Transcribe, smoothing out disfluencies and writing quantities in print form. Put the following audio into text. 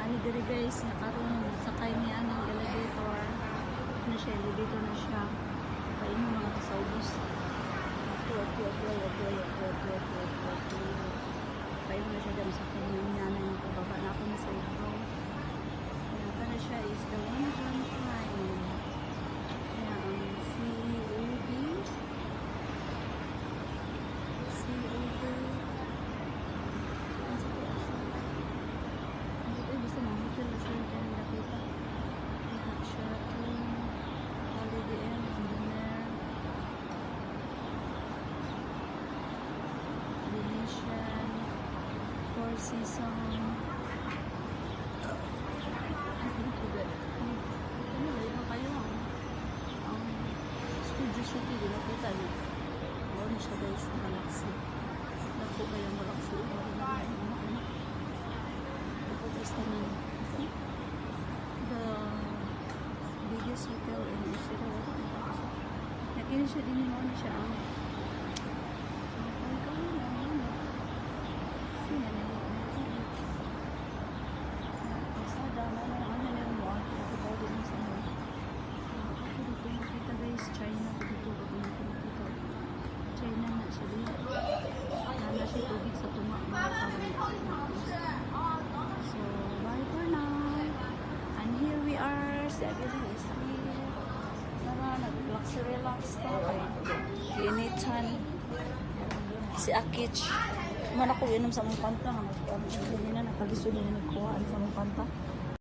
Ani diri guys, nakaroon sakay niya ng elevator. Na siya, elevator na siya. Kain mo mga kasaubos. Kain mo na siya dyan sa kanyang nanay ng pababa na ako na sa ibaw. Kaya ka na siya is the 115. Kaya ang COD. Gusto mo hotel na sila kaya nakita. Lahat siya ito. Holiday Inn, Dinner, Venetian, Four Seasons. Ano ba yun kayo ang Studio City, di nakita niyo. Ano siya guys, ang Galaxy. Naku kayong Galaxy. The biggest hotel in Israel. Nakini siya din mo na siya ang China dito China na siya din. Nana siya tubig sa tuma mga so bye for now, and here we are. Si everything is here. Tara, nag-relax pa kay Initan si Akich man ako inom sa mong kanta. Hindi na nakalisod na nagkuhaan sa mong kanta.